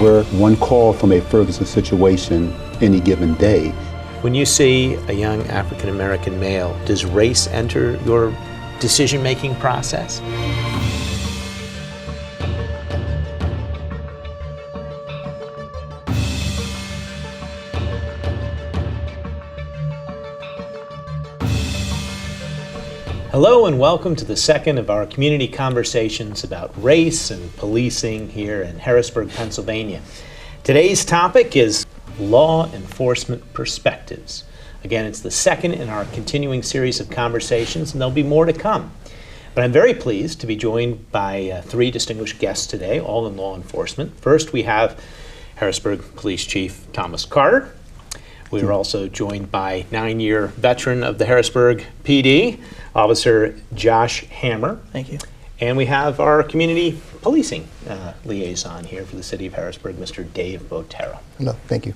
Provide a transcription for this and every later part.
We're one call from a Ferguson situation any given day. When you see a young African-American male, does race enter your decision-making process? Hello and welcome to the second of our community conversations about race and policing here in Harrisburg, Pennsylvania. Today's topic is law enforcement perspectives. Again, it's the second in our continuing series of conversations, and there'll be more to come. But I'm very pleased to be joined by three distinguished guests today, all in law enforcement. First, we have Harrisburg Police Chief Thomas Carter. We are also joined by 9-year veteran of the Harrisburg PD, Officer Josh Hammer. Thank you. And we have our community policing liaison here for the city of Harrisburg, Mr. Dave Botero. Hello, thank you.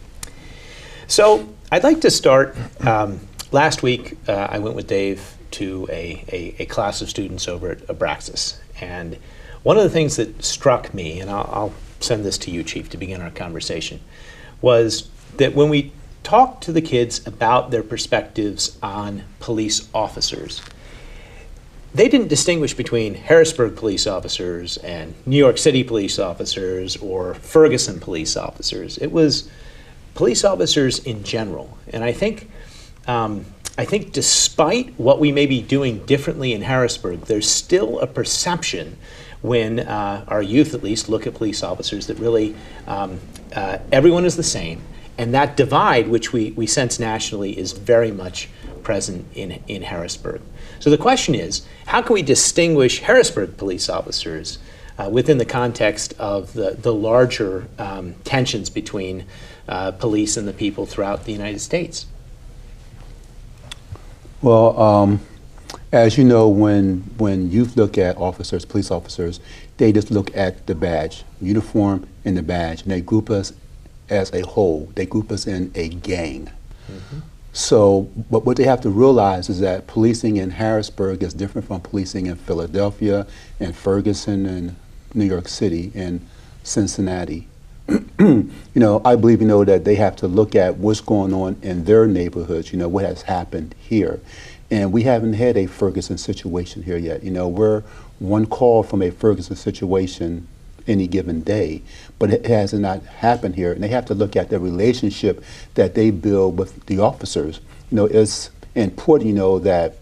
So I'd like to start, last week I went with Dave to a class of students over at Abraxas. And one of the things that struck me, and I'll send this to you, Chief, to begin our conversation, was that when we talked to the kids about their perspectives on police officers, they didn't distinguish between Harrisburg police officers and New York City police officers or Ferguson police officers. It was police officers in general. And I think despite what we may be doing differently in Harrisburg, there's still a perception when our youth at least look at police officers that really everyone is the same. And that divide, which we sense nationally, is very much present in Harrisburg. So the question is, how can we distinguish Harrisburg police officers within the context of the larger tensions between police and the people throughout the United States? Well, as you know, when youth look at officers, police officers, they just look at the badge, uniform and the badge, and they group us as a whole. They group us in a gang. Mm-hmm. So, but what they have to realize is that policing in Harrisburg is different from policing in Philadelphia and Ferguson and New York City and Cincinnati. I believe, that they have to look at what's going on in their neighborhoods, what has happened here. And we haven't had a Ferguson situation here yet. We're one call from a Ferguson situation any given day, but it has not happened here. And they have to look at the relationship that they build with the officers. It's important, that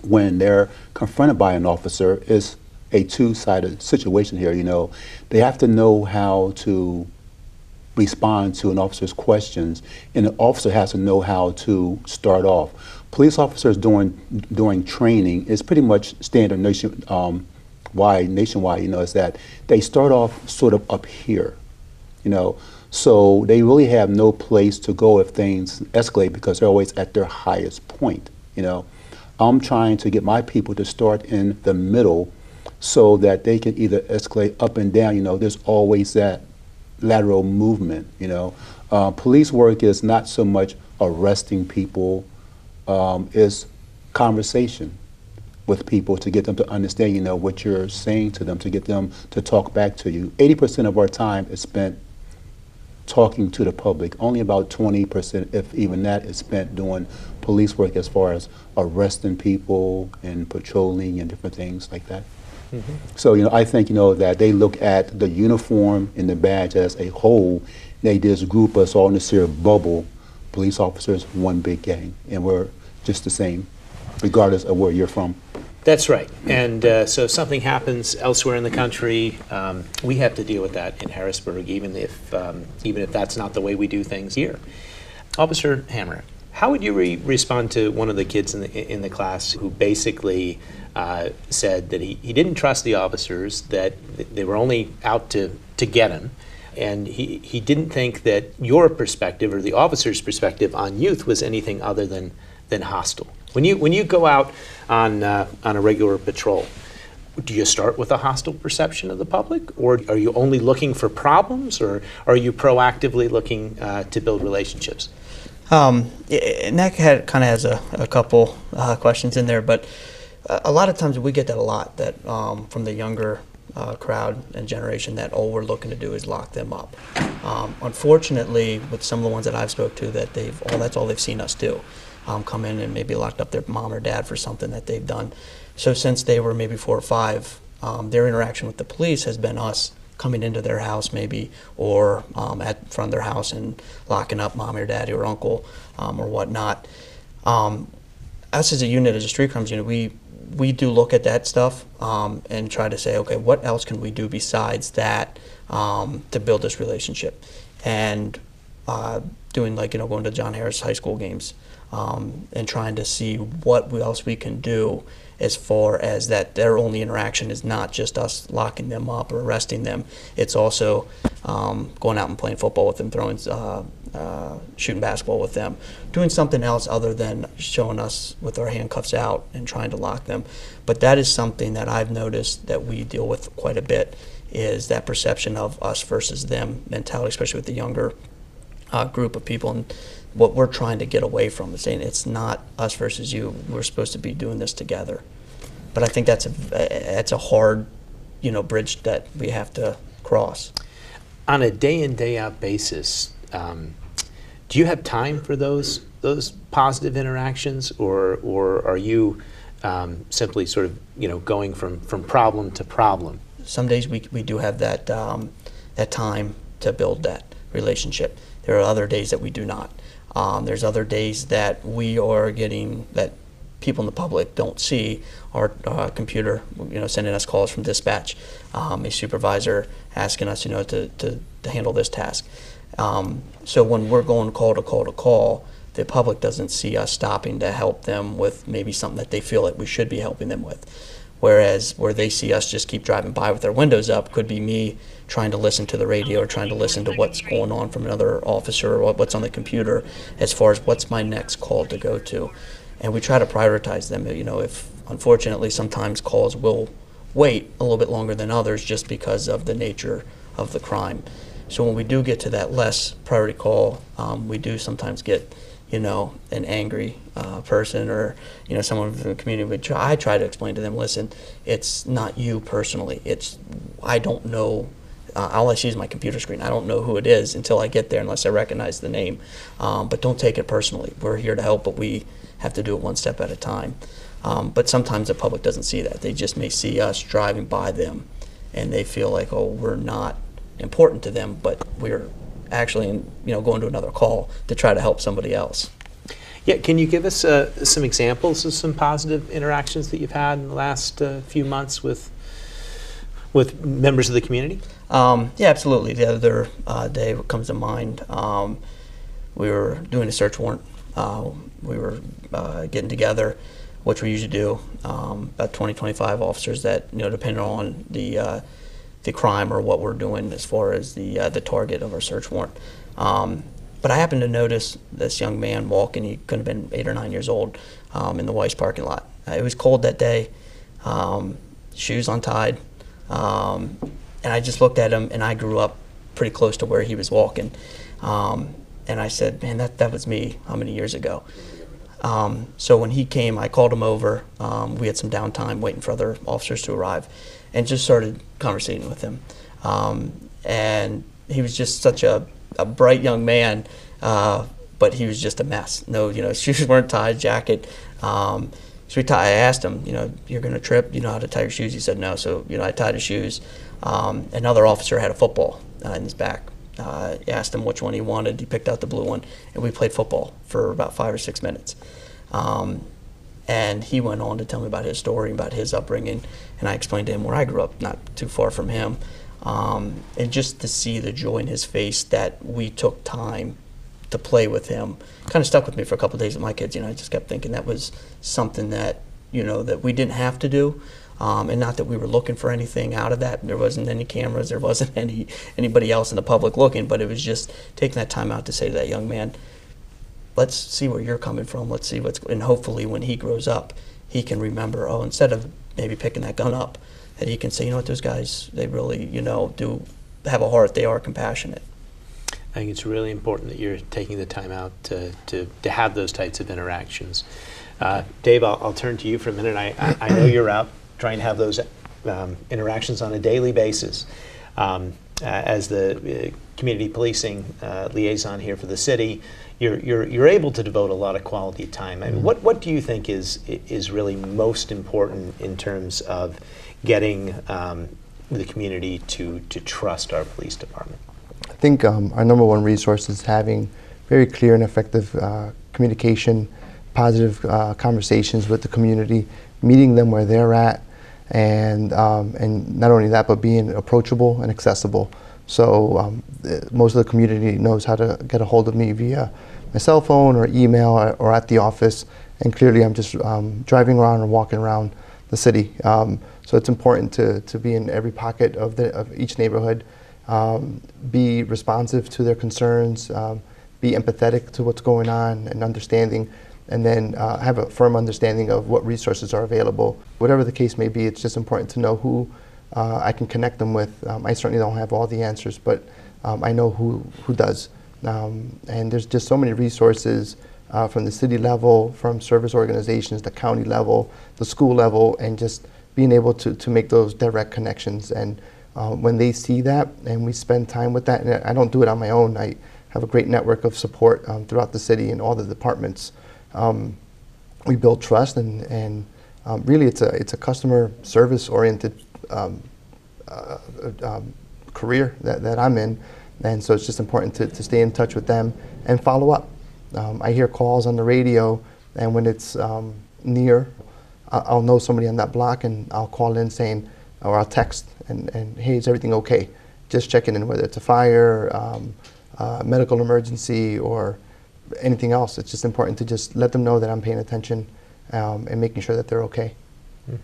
when they're confronted by an officer, it's a two-sided situation here. They have to know how to respond to an officer's questions, and the officer has to know how to start off. Police officers during training is pretty much standard nationwide, is that they start off sort of up here, so they really have no place to go if things escalate because they're always at their highest point, I'm trying to get my people to start in the middle so that they can either escalate up and down, there's always that lateral movement, Police work is not so much arresting people, it's conversation with people to get them to understand, what you're saying to them, to get them to talk back to you. 80% of our time is spent talking to the public. Only about 20%, if even that, is spent doing police work as far as arresting people and patrolling and different things like that. Mm-hmm. So, I think, that they look at the uniform and the badge as a whole. They just group us all in this here bubble, police officers, one big gang, and we're just the same, regardless of where you're from. That's right. And so if something happens elsewhere in the country, we have to deal with that in Harrisburg, even if that's not the way we do things here. Officer Hammer, how would you respond to one of the kids in the class who basically said that he didn't trust the officers, that they were only out to get him, and he didn't think that your perspective or the officer's perspective on youth was anything other than hostile? When you go out on a regular patrol, do you start with a hostile perception of the public, or are you only looking for problems, or are you proactively looking to build relationships? And that kind of has a couple questions in there, but a lot of times we get that a lot, that from the younger crowd and generation that all we're looking to do is lock them up. Unfortunately, with some of the ones that I've spoke to, that's all they've seen us do. Come in and maybe locked up their mom or dad for something that they've done. So since they were maybe 4 or 5, their interaction with the police has been us coming into their house maybe, or at front of their house and locking up mom or daddy or uncle or whatnot. Us as a unit, as a street crimes unit, we do look at that stuff and try to say, okay, what else can we do besides that to build this relationship? And doing going to John Harris High School games and trying to see what else we can do as far as that their only interaction is not just us locking them up or arresting them. It's also going out and playing football with them, shooting basketball with them, doing something else other than showing us with our handcuffs out and trying to lock them. But that is something that I've noticed that we deal with quite a bit, is that perception of us versus them mentality, especially with the younger group of people. And what we're trying to get away from is saying it's not us versus you. We're supposed to be doing this together. But I think that's a hard, bridge that we have to cross. On a day in, day out basis, do you have time for those positive interactions, or are you simply sort of going from problem to problem? Some days we do have that time to build that relationship. There are other days that we do not. There's other days that we are getting that people in the public don't see our computer, sending us calls from dispatch, a supervisor asking us, to handle this task. So when we're going call to call to call, the public doesn't see us stopping to help them with maybe something that they feel like we should be helping them with. Whereas where they see us just keep driving by with their windows up could be me trying to listen to the radio or trying to listen to what's going on from another officer or what's on the computer as far as what's my next call to go to. And we try to prioritize them. If unfortunately sometimes calls will wait a little bit longer than others just because of the nature of the crime. So when we do get to that less priority call, we do sometimes get an angry person or someone from the community. I try to explain to them, listen, it's not you personally. I don't know. All I see is my computer screen. I don't know who it is until I get there, unless I recognize the name. But don't take it personally. We're here to help, but we have to do it one step at a time. But sometimes the public doesn't see that. They just may see us driving by them, and they feel like, oh, we're not important to them, but we're actually going to another call to try to help somebody else. Yeah, can you give us some examples of some positive interactions that you've had in the last few months with members of the community? Yeah, absolutely. The other day, what comes to mind, we were doing a search warrant. We were getting together, which we usually do, about 20, 25 officers that, depending on the crime or what we're doing as far as the target of our search warrant. But I happened to notice this young man walking. He could have been 8 or 9 years old in the Weiss parking lot. It was cold that day, shoes untied, and I just looked at him, and I grew up pretty close to where he was walking. And I said, man, that was me how many years ago? So when he came, I called him over. We had some downtime waiting for other officers to arrive, and just started conversating with him. And he was just such a bright young man, but he was just a mess. No, shoes weren't tied, jacket. So I asked him, you're going to trip? You know how to tie your shoes? He said no. So, I tied his shoes. Another officer had a football in his back. I asked him which one he wanted. He picked out the blue one, and we played football for about 5 or 6 minutes. And he went on to tell me about his story, about his upbringing, and I explained to him where I grew up, not too far from him. And just to see the joy in his face that we took time to play with him kind of stuck with me for a couple of days with my kids. I just kept thinking that was something that, that we didn't have to do. And not that we were looking for anything out of that. There wasn't any cameras. There wasn't anybody else in the public looking. But it was just taking that time out to say to that young man, let's see where you're coming from. Let's see and hopefully when he grows up, he can remember, instead of maybe picking that gun up, that he can say, those guys, they really, do have a heart. They are compassionate. I think it's really important that you're taking the time out to have those types of interactions. Dave, I'll turn to you for a minute. I know you're out trying to have those interactions on a daily basis. As the community policing liaison here for the city, you're able to devote a lot of quality time. I mean, what do you think is really most important in terms of getting the community to trust our police department? I think our number one resource is having very clear and effective communication, positive conversations with the community, meeting them where they're at, and not only that, but being approachable and accessible. So most of the community knows how to get a hold of me via my cell phone or email or at the office, and clearly I'm just driving around or walking around the city. So it's important to be in every pocket of each neighborhood, be responsive to their concerns, be empathetic to what's going on and understanding, and then have a firm understanding of what resources are available. Whatever the case may be, it's just important to know who I can connect them with. I certainly don't have all the answers, but I know who does. And there's just so many resources from the city level, from service organizations, the county level, the school level, and just being able to make those direct connections. And when they see that and we spend time with that, and I don't do it on my own, I have a great network of support throughout the city and all the departments. We build trust, and really it's a customer service oriented career that I'm in, and so it's just important to stay in touch with them and follow up. I hear calls on the radio, and when it's near, I'll know somebody on that block, and I'll call in saying, or I'll text and hey, is everything okay? Just checking in, whether it's a fire, medical emergency, or anything else. It's just important to just let them know that I'm paying attention and making sure that they're okay. Mm-hmm.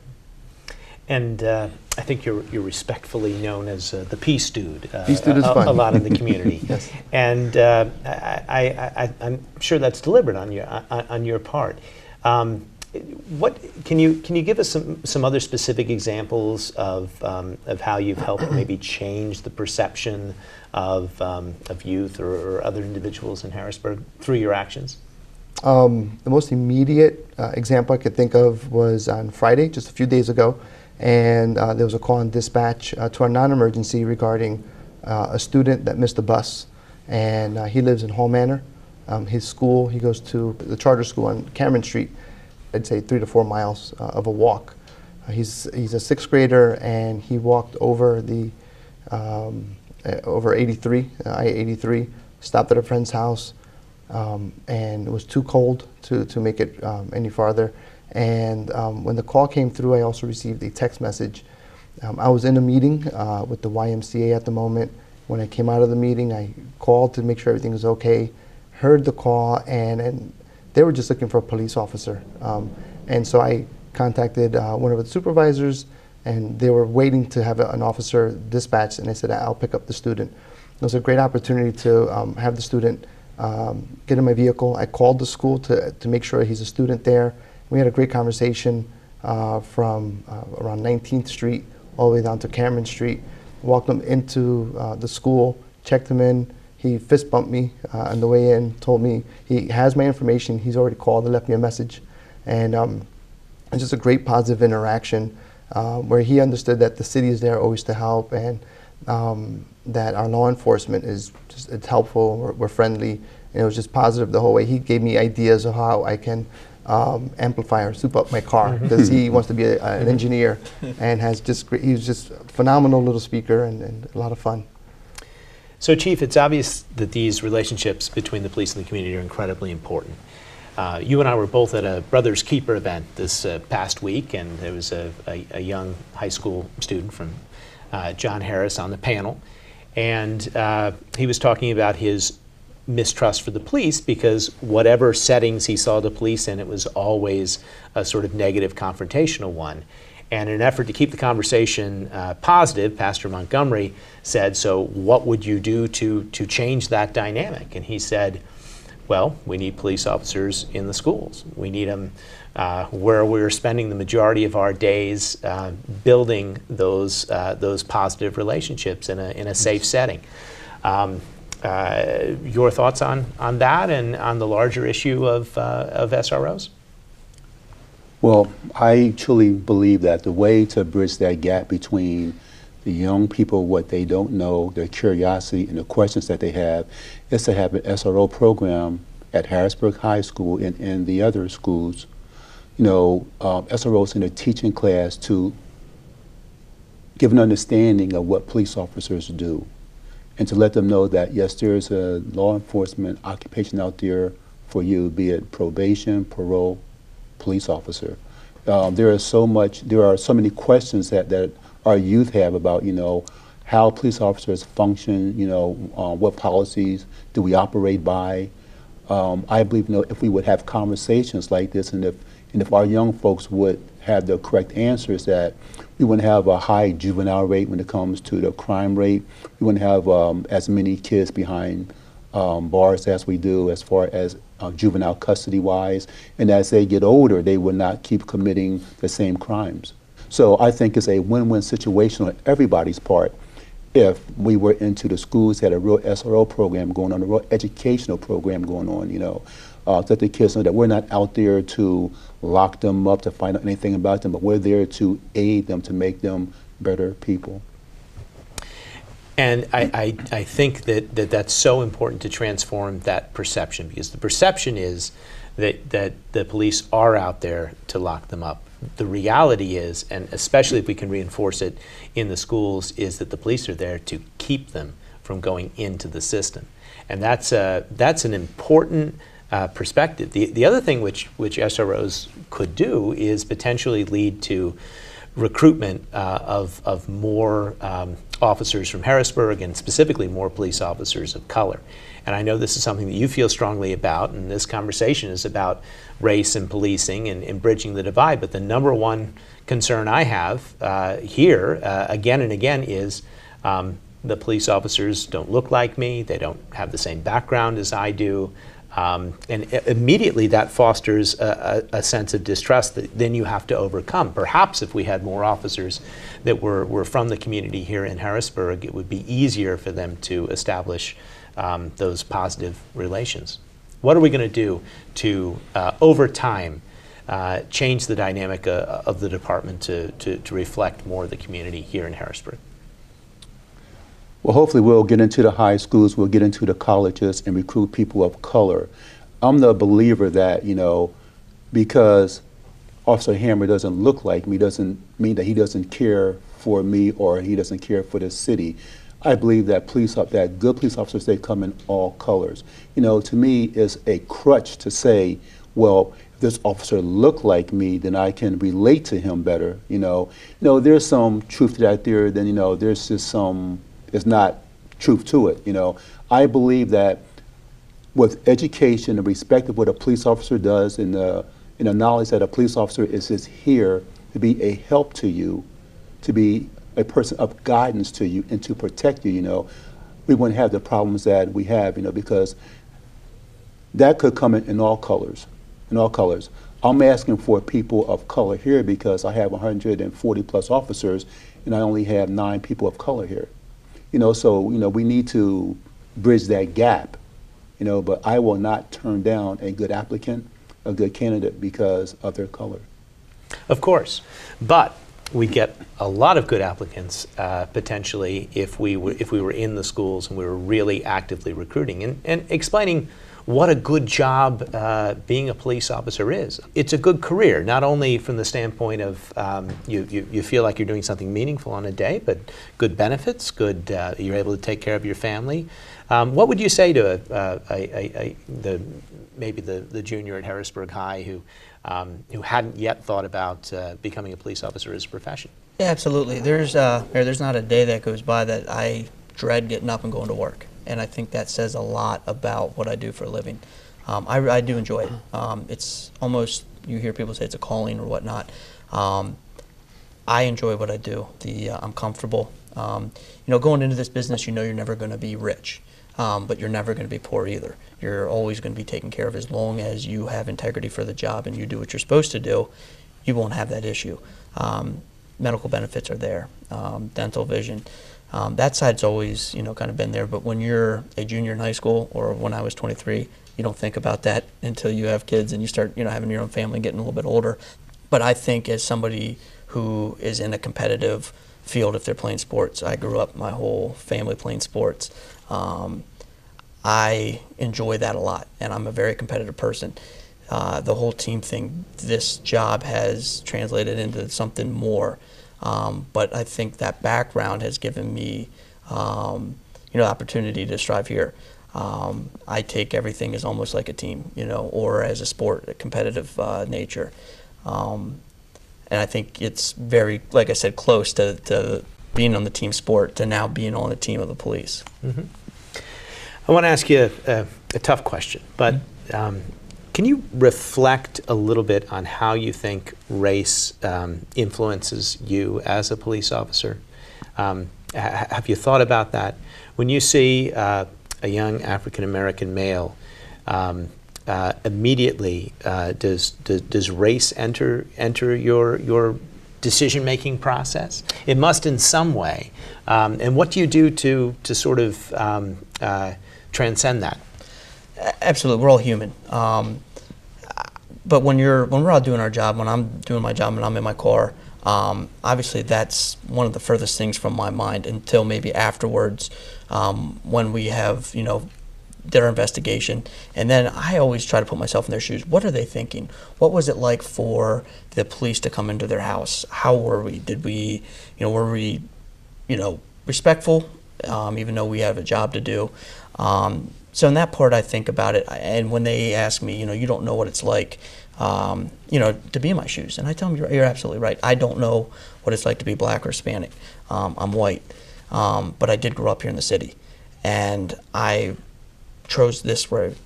And I think you're respectfully known as the Peace Dude. Peace Dude is fun. A lot in the community. Yes. And I'm sure that's deliberate on your part. What can you give us some other specific examples of how you've helped maybe change the perception of youth or other individuals in Harrisburg through your actions? The most immediate example I could think of was on Friday, just a few days ago, and there was a call on dispatch to our non-emergency regarding a student that missed a bus, and he lives in Hall Manor. His school, he goes to the charter school on Cameron Street. I'd say 3 to 4 miles of a walk. He's a 6th grader, and he walked over the over 83, I-83, stopped at a friend's house, and it was too cold to make it any farther. And when the call came through, I also received a text message. I was in a meeting with the YMCA at the moment. When I came out of the meeting, I called to make sure everything was okay, heard the call, and they were just looking for a police officer. And so I contacted one of the supervisors, and they were waiting to have an officer dispatched, and I said, I'll pick up the student. It was a great opportunity to have the student get in my vehicle. I called the school to make sure he's a student there. We had a great conversation from around 19th Street all the way down to Cameron Street. Walked him into the school, checked him in. He fist bumped me on the way in, told me he has my information. He's already called and left me a message. And it's just a great positive interaction where he understood that the city is there always to help, and that our law enforcement is just, it's helpful, we're friendly, and it was just positive the whole way. He gave me ideas of how I can amplify or soup up my car, because he wants to be an engineer, and has just he was just a phenomenal little speaker and a lot of fun. So, Chief, it's obvious that these relationships between the police and the community are incredibly important. You and I were both at a Brothers Keeper event this past week, and there was a young high school student from John Harris on the panel, and he was talking about his mistrust for the police because whatever settings he saw the police in, it was always a sort of negative, confrontational one. And in an effort to keep the conversation positive, Pastor Montgomery said, so what would you do to change that dynamic? And he said, well, we need police officers in the schools. We need them where we're spending the majority of our days building those positive relationships in a safe setting. Your thoughts on that and on the larger issue of SROs? Well, I truly believe that the way to bridge that gap between the young people, what they don't know, their curiosity, and the questions that they have, is to have an SRO program at Harrisburg High School and in the other schools. SROs in a teaching class to give an understanding of what police officers do, and to let them know that yes, there's a law enforcement occupation out there for you, be it probation, parole, police officer. There are so many questions that our youth have about how police officers function. What policies do we operate by? I believe if we would have conversations like this, and if our young folks would have the correct answers, that we wouldn't have a high juvenile rate when it comes to the crime rate. We wouldn't have as many kids behind bars as we do as far as juvenile custody wise. And as they get older, they will not keep committing the same crimes. So I think it's a win-win situation on everybody's part if we were into the schools, had a real SRO program going on, a real educational program going on, that the kids know that we're not out there to lock them up, to find out anything about them, but we're there to aid them, to make them better people. And I think that's so important to transform that perception, because the perception is that the police are out there to lock them up. The reality is, and especially if we can reinforce it in the schools, is that the police are there to keep them from going into the system. And that's an important perspective. The other thing which SROs could do is potentially lead to recruitment of more officers from Harrisburg, and specifically more police officers of color. And I know this is something that you feel strongly about, and this conversation is about race and policing and bridging the divide. But the number one concern I have here, again and again, is the police officers don't look like me, they don't have the same background as I do. And immediately that fosters a sense of distrust that then you have to overcome. Perhaps if we had more officers that were from the community here in Harrisburg, it would be easier for them to establish those positive relations. What are we going to do to, over time, change the dynamic of the department to reflect more of the community here in Harrisburg? Well, hopefully we'll get into the high schools, we'll get into the colleges and recruit people of color. I'm the believer that, because Officer Hammer doesn't look like me doesn't mean that he doesn't care for me or he doesn't care for the city. I believe that good police officers, they come in all colors. To me, it's a crutch to say, well, if this officer look like me, then I can relate to him better. There's some truth to that there. Then there's just there's not truth to it. I believe that with education and respect of what a police officer does, and the knowledge that a police officer is just here to be a help to you, to be a person of guidance to you, and to protect you, we wouldn't have the problems that we have, because that could come in all colors, I'm asking for people of color here because I have 140 plus officers, and I only have 9 people of color here. So we need to bridge that gap, but I will not turn down a good applicant, a good candidate, because of their color. Of course, but we get a lot of good applicants potentially if we were in the schools and we were really actively recruiting and explaining what a good job being a police officer is. It's a good career, not only from the standpoint of you feel like you're doing something meaningful on a day, but good benefits, you're able to take care of your family. What would you say to maybe the junior at Harrisburg High who hadn't yet thought about becoming a police officer as a profession? Yeah, absolutely. There's not a day that goes by that I dread getting up and going to work. And I think that says a lot about what I do for a living. I do enjoy it. It's almost, you hear people say it's a calling or whatnot. I enjoy what I do. I'm comfortable. Going into this business, you're never going to be rich, but you're never going to be poor either. You're always going to be taken care of. As long as you have integrity for the job and you do what you're supposed to do, you won't have that issue. Medical benefits are there, dental, vision. That side's always, kind of been there. But when you're a junior in high school, or when I was 23, you don't think about that until you have kids and you start, having your own family, getting a little bit older. But I think as somebody who is in a competitive field, if they're playing sports, I grew up my whole family playing sports. I enjoy that a lot, and I'm a very competitive person. The whole team thing, this job has translated into something more. But I think that background has given me, opportunity to strive here. I take everything as almost like a team, or as a sport, a competitive nature. And I think it's very, like I said, close to being on the team sport to now being on the team of the police. Mm-hmm. I want to ask you a tough question, but can you reflect a little bit on how you think race influences you as a police officer? Have you thought about that? When you see a young African-American male, immediately does race enter your decision-making process? It must in some way. And what do you do to sort of transcend that? Absolutely, we're all human. But when we're out doing our job, when I'm doing my job and I'm in my car, obviously that's one of the furthest things from my mind until maybe afterwards, when we have their investigation. And then I always try to put myself in their shoes. What are they thinking? What was it like for the police to come into their house? How were we? Did we, were we, respectful, even though we have a job to do? So in that part, I think about it. And when they ask me, you don't know what it's like, to be in my shoes. And I tell them, you're absolutely right. I don't know what it's like to be black or Hispanic. I'm white. But I did grow up here in the city. And I chose this road.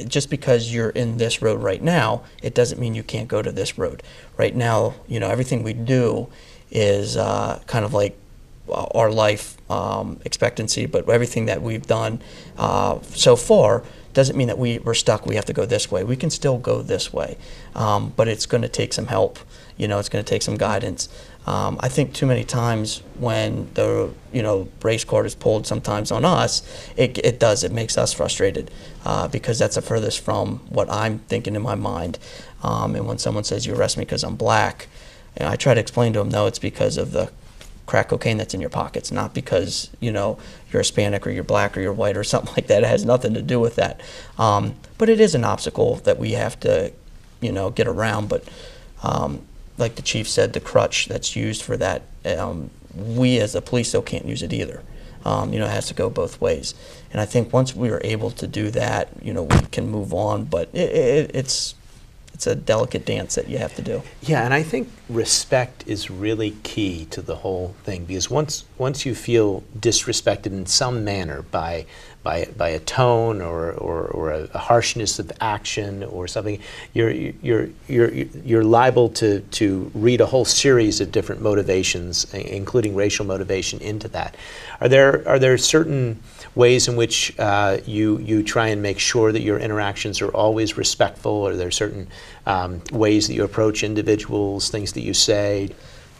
Just because you're in this road right now, it doesn't mean you can't go to this road. Right now, everything we do is kind of like our life expectancy, but everything that we've done so far doesn't mean that we're stuck, we have to go this way. We can still go this way, but it's going to take some help. It's going to take some guidance. I think too many times when the race card is pulled sometimes on us, it makes us frustrated because that's the furthest from what I'm thinking in my mind. And when someone says you arrest me because I'm black, I try to explain to them, no, it's because of the crack cocaine that's in your pockets, not because you're Hispanic or you're black or you're white or something like that. It has nothing to do with that. But it is an obstacle that we have to get around. But like the chief said, the crutch that's used for that, we as the police still can't use it either. It has to go both ways. And I think once we are able to do that, we can move on. But it's a delicate dance that you have to do. Yeah, and I think respect is really key to the whole thing, because once you feel disrespected in some manner by a tone or a harshness of action or something, you're liable to read a whole series of different motivations, including racial motivation, into that. Are there certain ways in which you try and make sure that your interactions are always respectful? Are there certain ways that you approach individuals, things that you say?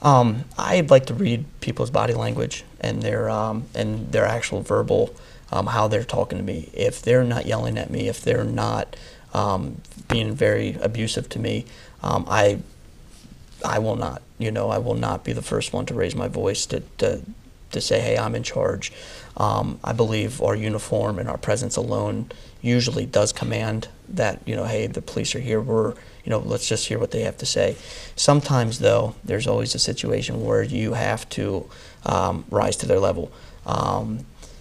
I like to read people's body language and their actual verbal, how they're talking to me. If they're not yelling at me, if they're not being very abusive to me, I will not. I will not be the first one to raise my voice to say, hey, I'm in charge. I believe our uniform and our presence alone usually does command that, hey, the police are here, let's just hear what they have to say. Sometimes, though, there's always a situation where you have to rise to their level.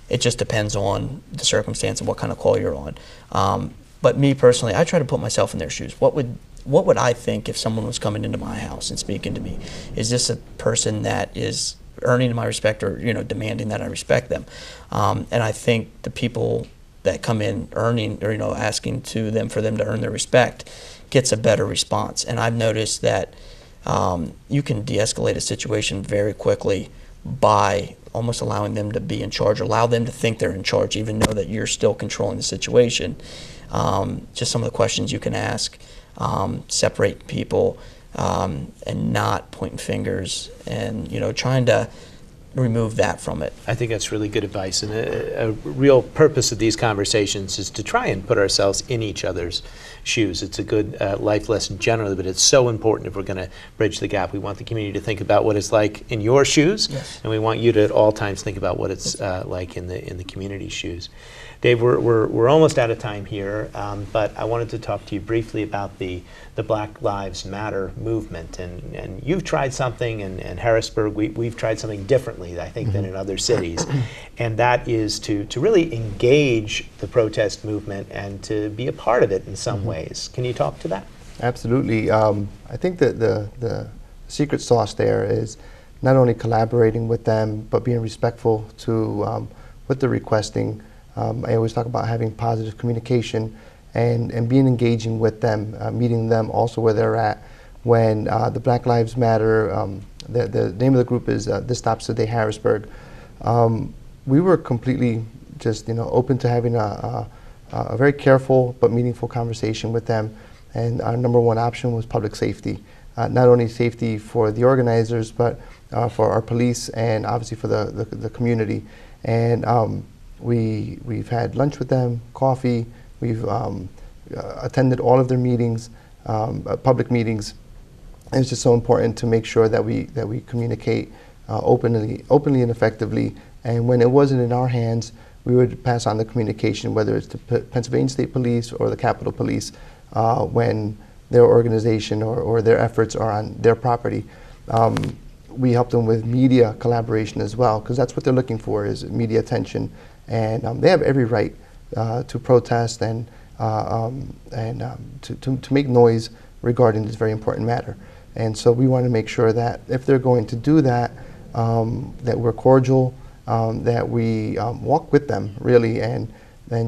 It just depends on the circumstance and what kind of call you're on. But me personally, I try to put myself in their shoes. What would I think if someone was coming into my house and speaking to me? Is this a person that is earning my respect or demanding that I respect them? And I think the people that come in earning or asking for them to earn their respect gets a better response. And I've noticed that you can de-escalate a situation very quickly by almost allowing them to be in charge, or allow them to think they're in charge, even though that you're still controlling the situation. Just some of the questions you can ask, separate people, and not pointing fingers, and trying to remove that from it. I think that's really good advice, and a real purpose of these conversations is to try and put ourselves in each other's shoes. It's a good life lesson generally, but it's so important if we're going to bridge the gap. We want the community to think about what it's like in your shoes, Yes. and we want you to at all times think about what it's like in the community's shoes. Dave, we're almost out of time here, but I wanted to talk to you briefly about the Black Lives Matter movement. And you've tried something, and Harrisburg, we've tried something differently, I think, than in other cities. And that is to really engage the protest movement and to be a part of it in some ways. Can you talk to that? Absolutely. I think that the secret sauce there is not only collaborating with them, but being respectful to what they're requesting. I always talk about having positive communication and being engaging with them, meeting them also where they're at. When the Black Lives Matter, the name of the group is This Stops Today Harrisburg, we were completely just open to having a very careful but meaningful conversation with them. And our number one option was public safety. Not only safety for the organizers, but for our police and obviously for the community. And we've had lunch with them, coffee. We've attended all of their meetings, public meetings. And it's just so important to make sure that we communicate openly and effectively. And when it wasn't in our hands, we would pass on the communication, whether it's to Pennsylvania State Police or the Capitol Police, when their organization or their efforts are on their property. We help them with media collaboration as well, because that's what they're looking for, is media attention. And they have every right to protest and to make noise regarding this very important matter. And so we want to make sure that if they're going to do that, that we're cordial, that we walk with them really, and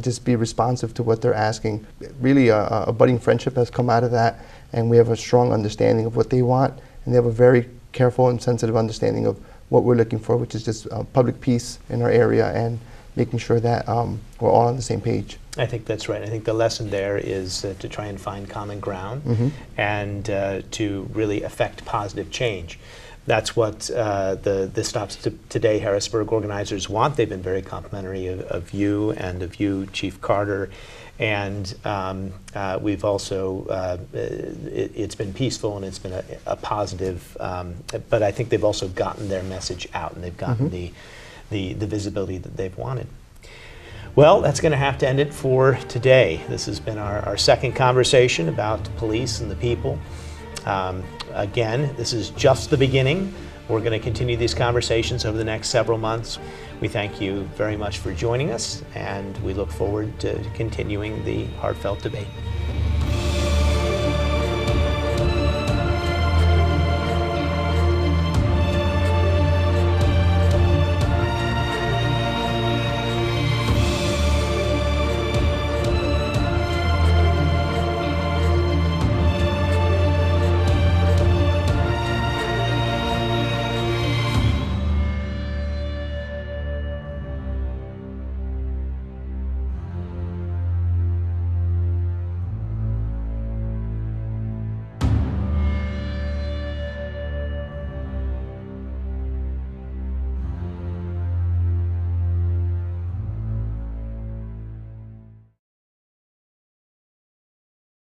just be responsive to what they're asking. Really a budding friendship has come out of that, and we have a strong understanding of what they want, and they have a very careful and sensitive understanding of what we're looking for, which is just public peace in our area and making sure that we're all on the same page. I think that's right. I think the lesson there is to try and find common ground and to really affect positive change. That's what the Stops Today Harrisburg organizers want. They've been very complimentary of you and of you, Chief Carter. And we've also, it's been peaceful and it's been a positive, but I think they've also gotten their message out, and they've gotten the visibility that they've wanted. Well, that's going to have to end it for today. This has been our second conversation about police and the people. Again, this is just the beginning. We're going to continue these conversations over the next several months. We thank you very much for joining us, and we look forward to continuing the heartfelt debate.